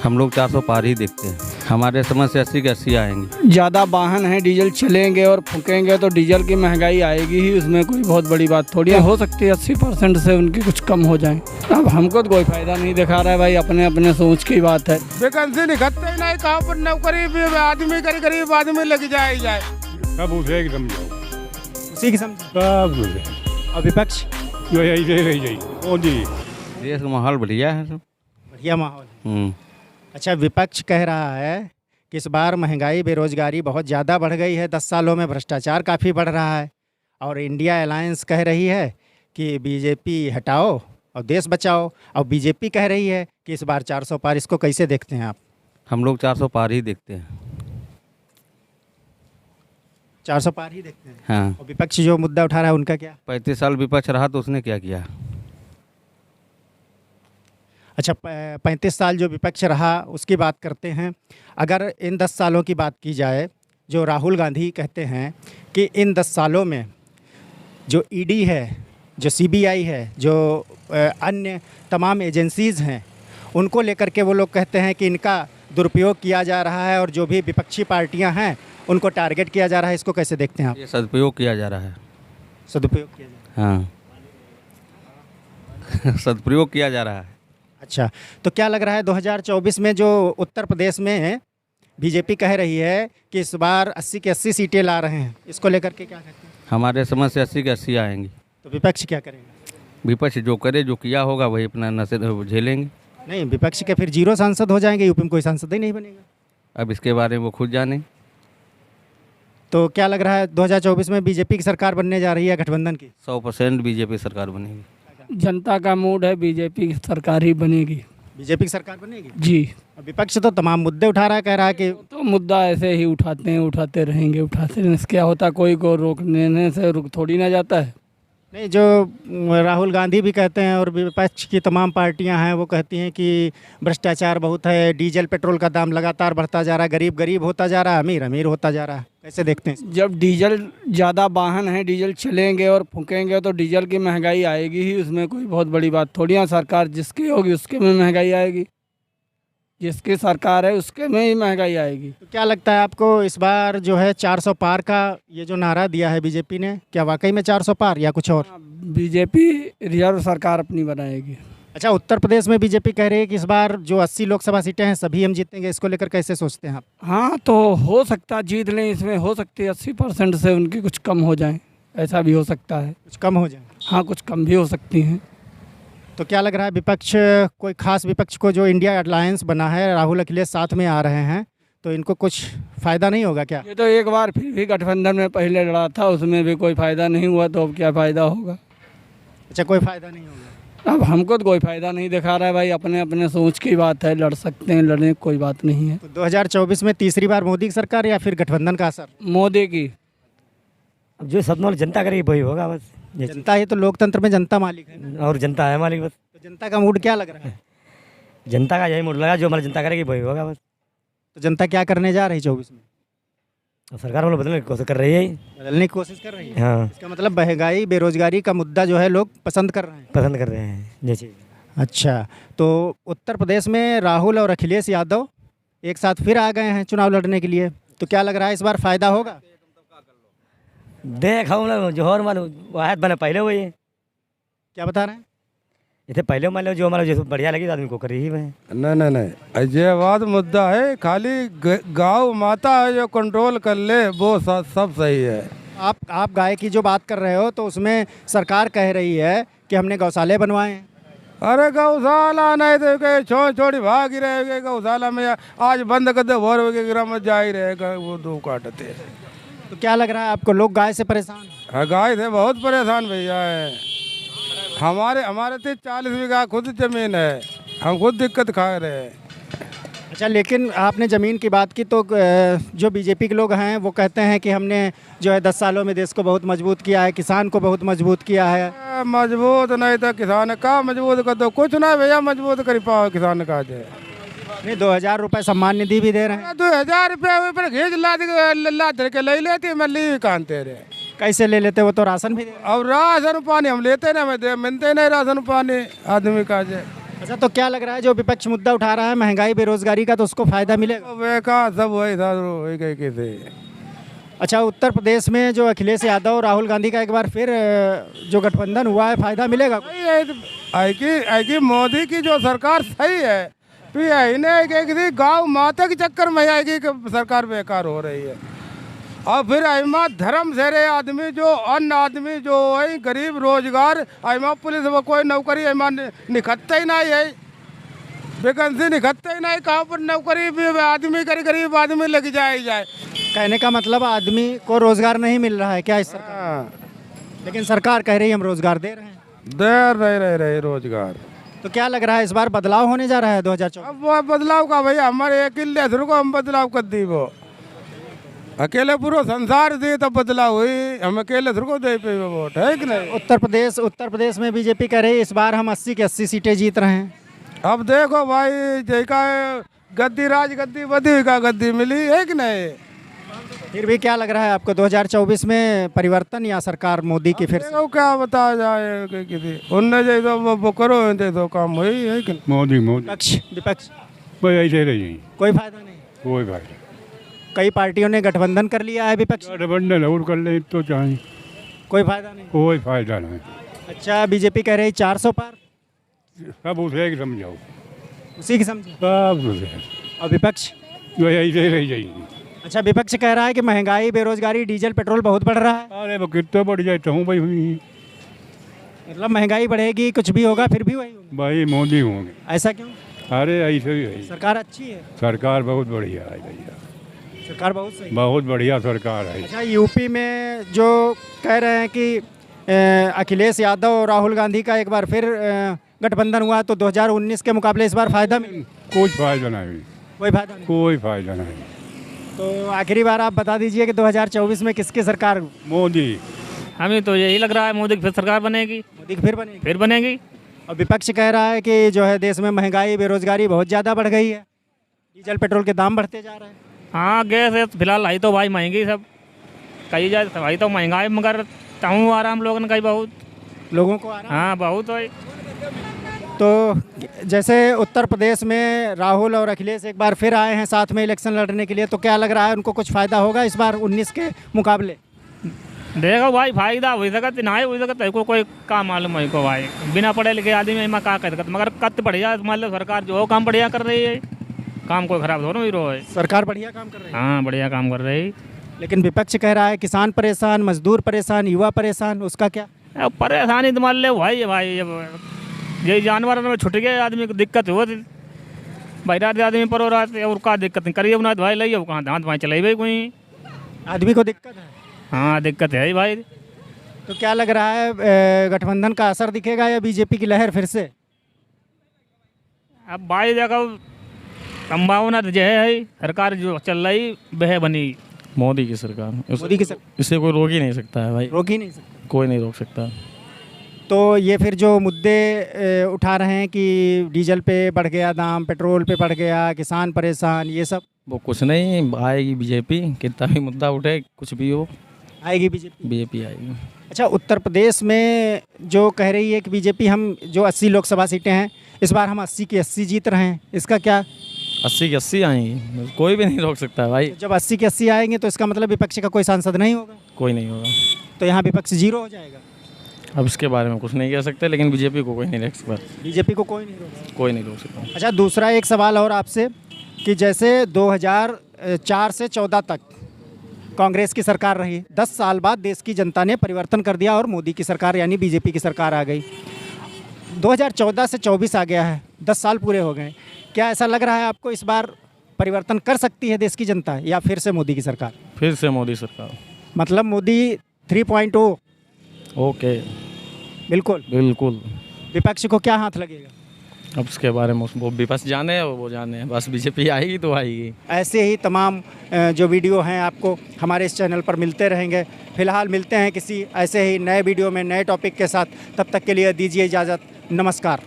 हम लोग 400 पार ही देखते हैं। हमारे समझ से 80 के 80 आएंगे। ज़्यादा वाहन हैं, डीजल चलेंगे और फूकेंगे तो डीजल की महंगाई आएगी ही, उसमें कोई बहुत बड़ी बात थोड़ी है। हो सकती है 80% से उनकी कुछ कम हो जाए। अब हमको तो कोई फायदा नहीं दिखा रहा है भाई, अपने अपने सोच की बात है। वैकेंसी निकलते ही नहीं, कहाँ पर नौकरी भी आदमी गरीब आदमी लग जाए सब उसे एकदम जाओ उसी की समझ। सब और विपक्ष जो यही मोदी। देश का माहौल बढ़िया है सब। बढ़िया माहौल। अच्छा, विपक्ष कह रहा है कि इस बार महंगाई बेरोजगारी बहुत ज़्यादा बढ़ गई है, 10 सालों में भ्रष्टाचार काफ़ी बढ़ रहा है, और इंडिया अलायंस कह रही है कि बीजेपी हटाओ और देश बचाओ, और बीजेपी कह रही है कि इस बार 400 पार। इसको कैसे देखते हैं आप? हम लोग 400 पार ही देखते हैं। 400 पार ही देखते हैं। हाँ। और विपक्ष जो मुद्दा उठा रहा है उनका क्या? 35 साल विपक्ष रहा तो उसने क्या किया? अच्छा, 35 साल जो विपक्ष रहा उसकी बात करते हैं। अगर इन 10 सालों की बात की जाए, जो राहुल गांधी कहते हैं कि इन 10 सालों में जो ईडी है, जो सीबीआई है, जो अन्य तमाम एजेंसीज़ हैं, उनको लेकर के वो लोग कहते हैं कि इनका दुरुपयोग किया जा रहा है और जो भी विपक्षी पार्टियां हैं उनको टारगेट किया जा रहा है। इसको कैसे देखते हैं आप? ये सदुपयोग किया जा रहा है। सदुपयोग किया जा रहा है। हाँ। सदुपयोग किया जा रहा है। अच्छा, तो क्या लग रहा है 2024 में जो उत्तर प्रदेश में बीजेपी कह रही है कि इस बार 80 की 80 सीटें ला रहे हैं, इसको लेकर के क्या कहते हैं? हमारे समझ से 80 के 80 आएंगी। तो विपक्ष क्या करेगा? विपक्ष जो करे, जो किया होगा वही अपना नशे झेलेंगे। नहीं, विपक्ष के फिर 0 सांसद हो जाएंगे, यूपी में कोई सांसद ही नहीं बनेगा। अब इसके बारे में वो खुद जाने। तो क्या लग रहा है 2024 में बीजेपी की सरकार बनने जा रही है गठबंधन की? 100% बीजेपी सरकार बनेगी। जनता का मूड है, बीजेपी की सरकार ही बनेगी। बीजेपी की सरकार बनेगी जी। और विपक्ष तो तमाम मुद्दे उठा रहा है, कह रहा है कि तो मुद्दा ऐसे ही उठाते हैं, उठाते रहेंगे, उठाते रहने से क्या होता, कोई को रोकने से रुक थोड़ी ना जाता है। नहीं, जो राहुल गांधी भी कहते हैं और विपक्ष की तमाम पार्टियां हैं वो कहती हैं कि भ्रष्टाचार बहुत है, डीजल पेट्रोल का दाम लगातार बढ़ता जा रहा है, गरीब गरीब होता जा रहा है, अमीर अमीर होता जा रहा है। कैसे देखते हैं? जब डीजल ज़्यादा वाहन हैं, डीजल चलेंगे और फूकेंगे तो डीजल की महंगाई आएगी ही, उसमें कोई बहुत बड़ी बात थोड़ी है। सरकार जिसकी होगी उसके में महंगाई आएगी, जिसकी सरकार है उसके में ही महंगाई आएगी। तो क्या लगता है आपको इस बार जो है 400 पार का ये जो नारा दिया है बीजेपी ने, क्या वाकई में 400 पार या कुछ और? बीजेपी रिजर्व सरकार अपनी बनाएगी। अच्छा, उत्तर प्रदेश में बीजेपी कह रही है कि इस बार जो 80 लोकसभा सीटें हैं सभी हम जीतेंगे, इसको लेकर कैसे सोचते हैं आप? हाँ, तो हो सकता जीत लें, इसमें हो सकती है 80% से उनकी कुछ कम हो जाए, ऐसा भी हो सकता है। कुछ कम हो जाए? हाँ, कुछ कम भी हो सकती हैं। तो क्या लग रहा है विपक्ष, कोई खास विपक्ष को, जो इंडिया अलायंस बना है, राहुल अखिलेश साथ में आ रहे हैं, तो इनको कुछ फ़ायदा नहीं होगा क्या? ये तो एक बार फिर भी गठबंधन में पहले लड़ा था, उसमें भी कोई फ़ायदा नहीं हुआ, तो अब क्या फ़ायदा होगा? अच्छा, कोई फ़ायदा नहीं होगा। अब हमको तो कोई फ़ायदा नहीं दिखा रहा है भाई, अपने अपने सोच की बात है, लड़ सकते हैं, लड़ने की कोई बात नहीं है। तो 2024 में तीसरी बार मोदी की सरकार या फिर गठबंधन का असर? मोदी की। अब जो सब जनता करेगी वही होगा बस। जनता ही तो, लोकतंत्र में जनता मालिक है ना। और जनता है मालिक बस। तो जनता का मूड क्या लग रहा है? जनता का यही मूड लगा, जो हमारी जनता करेगी वही होगा बस। तो जनता क्या करने जा रही 24 में? और सरकार हम लोग बदलने की कोशिश कर रही है। बदलने की कोशिश कर रही है। हाँ, इसका मतलब महंगाई बेरोजगारी का मुद्दा जो है लोग पसंद कर रहे हैं। पसंद कर रहे हैं जैसे। अच्छा, तो उत्तर प्रदेश में राहुल और अखिलेश यादव एक साथ फिर आ गए हैं चुनाव लड़ने के लिए, तो क्या लग रहा है इस बार फायदा होगा? देख हम लोग जोहर मालूम वाहद बने पहले हुई है। क्या बता रहे हैं? इतने पहले मान लो जो हमारा जैसे बढ़िया लगी आदमी को करी ही मैं। नहीं अजयवाद मुद्दा है, खाली गाँव माता है जो कंट्रोल कर ले वो सब सही है। आप गाय की जो बात कर रहे हो तो उसमें सरकार कह रही है कि हमने गौशाले बनवाए हैं। अरे गौशाला नहीं तो छोड़ी भाग ही रहेगा गौशाला में, आज बंद कर दे भोर ग्राम में जा ही रहेगा, वो दो काटते। तो क्या लग रहा है आपको, लोग गाय से परेशान हैं? हाँ, गाय से बहुत परेशान भैया है। हमारे तो 40 बीघा खुद जमीन है, हम खुद दिक्कत खा रहे हैं। अच्छा, लेकिन आपने ज़मीन की बात की तो जो बीजेपी के लोग हैं वो कहते हैं कि हमने जो है 10 सालों में देश को बहुत मजबूत किया है, किसान को बहुत मजबूत किया है। मजबूत नहीं तो किसान का मजबूत कर दो, कुछ ना भैया मजबूत कर पाओ किसान का। नहीं, 2000 रुपये सम्मान निधि भी दे रहे हैं। 2000 रुपये घीच लाद के ले लेती मैं ली कानते रहे। कैसे ले लेते? वो तो राशन भी दे रहे हैं। और राशन पानी हम लेते ना, हमें मिलते नहीं राशन पानी आदमी का। अच्छा, तो क्या लग रहा है जो विपक्ष मुद्दा उठा रहा है महंगाई बेरोजगारी का, तो उसको फायदा मिलेगा? वे का सब वही था, वही कहीं के थे। अच्छा, उत्तर प्रदेश में जो अखिलेश यादव और राहुल गांधी का एक बार फिर जो गठबंधन हुआ है, फायदा मिलेगा? सही है, आई की मोदी की जो सरकार सही है, फिर इन्हें गाँव माता के चक्कर में आएगी कि सरकार बेकार हो रही है। और फिर अहिमा धर्म से रहे आदमी जो अन्य आदमी जो है गरीब रोजगार, अहिमा पुलिस में कोई नौकरी अहिमा निखत्ता ही नहीं है, वैकेंसी निखत्ता ही नहीं, कहाँ पर नौकरी भी आदमी गरीब आदमी लग जाए। कहने का मतलब आदमी को रोजगार नहीं मिल रहा है क्या इस सरकार? हाँ, लेकिन सरकार कह रही है हम रोजगार दे रहे हैं। देर रहे रोजगार। तो क्या लग रहा है इस बार बदलाव होने जा रहा है 2024? अब वो बदलाव का भैया हमारे अकेले को हम बदलाव कर दी, वो अकेले पूरा संसार दे तब बदलाव हुई, हम अकेले को दे पे वोट है कि नहीं। उत्तर प्रदेश में बीजेपी कह रही है इस बार हम 80 की 80 सीटें जीत रहे हैं। अब देखो भाई, जैका गद्दी गद्दी बदी का गद्दी मिली है कि नहीं। फिर भी क्या लग रहा है आपको 2024 में परिवर्तन या सरकार मोदी की फिर से? देखो क्या बताया जाए कि उनने जैसा वो करो तो काम हुई है कि मोदी विपक्ष भाई ऐसे रही, कोई फायदा नहीं। कोई फायदा। कई पार्टियों ने गठबंधन कर लिया है, विपक्ष गठबंधन और कर ले तो चाहिए, कोई फायदा नहीं। कोई फायदा नहीं। अच्छा, बीजेपी कह रही 400 पार, सब उसे ही समझाओ, उसी की समझे। सब उसे और विपक्ष? जो ऐसे रही जाएगी। अच्छा, विपक्ष कह रहा है कि महंगाई बेरोजगारी डीजल पेट्रोल बहुत बढ़ रहा है। अरे वो कितना बढ़ जाए तो हूँ भाई, मतलब महंगाई बढ़ेगी कुछ भी होगा फिर भी वही होगा। भाई मोदी होंगे। ऐसा क्यों? अरे ऐसे ही है, सरकार अच्छी है, सरकार बहुत बढ़िया है भैया, सरकार बहुत सही है। बहुत बढ़िया सरकार है। अच्छा, यूपी में जो कह रहे हैं कि अखिलेश यादव और राहुल गांधी का एक बार फिर गठबंधन हुआ, तो 2019 के मुकाबले इस बार फायदा मिले? कुछ फायदा नहीं, कोई फायदा नहीं। कोई फायदा नहीं। तो आखिरी बार आप बता दीजिए कि 2024 में किसकी सरकार? मोदी। हमें तो यही लग रहा है मोदी की फिर सरकार बनेगी। मोदी की फिर बनेगी। और विपक्ष कह रहा है कि जो है देश में महंगाई बेरोजगारी बहुत ज़्यादा बढ़ गई है, डीजल पेट्रोल के दाम बढ़ते जा रहे हैं। हाँ, गैस है फिलहाल आई तो भाई महंगी सब कही जाए, भाई तो महंगाई मगर ताऊँ आराम लोगन का बहुत लोगों को आराम। हाँ बहुत है। तो जैसे उत्तर प्रदेश में राहुल और अखिलेश एक बार फिर आए हैं साथ में इलेक्शन लड़ने के लिए, तो क्या लग रहा है उनको कुछ फ़ायदा होगा इस बार 19 के मुकाबले? देखो भाई, फायदा हो सकता ना हो सकता को कोई काम मालूम है को भाई, बिना पढ़े लिखे आदमी में क्या कर सकता, मगर कत बढ़िया मान लो सरकार जो काम बढ़िया कर रही है, काम कोई खराब थोड़ा ही रहा है। सरकार बढ़िया काम कर रही है। हाँ, बढ़िया काम कर रही है। लेकिन विपक्ष कह रहा है किसान परेशान, मजदूर परेशान, युवा परेशान, उसका क्या? अब परेशानी तो मान ले भाई ये जानवर में छुट गए आदमी को दिक्कत हो भाई, रात आदमी पर हो रहा है और का दिक्कत नहीं करिए ना भाई, लइए कहाँ दाँत भाई चलाई भाई कोई आदमी को दिक्कत है। हाँ, दिक्कत है भाई। तो क्या लग रहा है गठबंधन का असर दिखेगा या बीजेपी की लहर फिर से? अब भाई देखो, संभावना तो यह है सरकार जो चल रही वह बनी मोदी की सरकार। मोदी की सरकार इसे कोई रोक ही नहीं सकता है भाई, रोक ही नहीं सकता। कोई नहीं रोक सकता। तो ये फिर जो मुद्दे उठा रहे हैं कि डीजल पे बढ़ गया दाम, पेट्रोल पे बढ़ गया, किसान परेशान, ये सब वो कुछ नहीं, आएगी बीजेपी, कितना भी मुद्दा उठे कुछ भी हो आएगी बीजेपी आएगी। अच्छा, उत्तर प्रदेश में जो कह रही है कि बीजेपी हम जो 80 लोकसभा सीटें हैं इस बार हम 80 की 80 जीत रहे हैं, इसका क्या? 80 की 80 आएंगी, कोई भी नहीं रोक सकता है भाई। जब 80 की 80 आएंगे तो इसका मतलब विपक्ष का कोई सांसद नहीं होगा? कोई नहीं होगा, तो यहाँ विपक्ष 0 हो जाएगा। अब इसके बारे में कुछ नहीं कह सकते, लेकिन बीजेपी को कोई नहीं रोक सकता। बीजेपी को कोई नहीं रोक सकता। कोई नहीं रोक सकता। अच्छा, दूसरा एक सवाल और आपसे कि जैसे 2004 से 14 तक कांग्रेस की सरकार रही, 10 साल बाद देश की जनता ने परिवर्तन कर दिया और मोदी की सरकार यानी बीजेपी की सरकार आ गई। 2014 से 24 आ गया है, 10 साल पूरे हो गए। क्या ऐसा लग रहा है आपको इस बार परिवर्तन कर सकती है देश की जनता या फिर से मोदी की सरकार? फिर से मोदी सरकार, मतलब मोदी 3.0? ओके, बिल्कुल बिल्कुल। विपक्ष को क्या हाथ लगेगा? अब इसके बारे में वो विपक्ष जाने वो जाने, बस बीजेपी आएगी तो आएगी। ऐसे ही तमाम जो वीडियो हैं आपको हमारे इस चैनल पर मिलते रहेंगे। फिलहाल मिलते हैं किसी ऐसे ही नए वीडियो में नए टॉपिक के साथ, तब तक के लिए दीजिए इजाज़त। नमस्कार।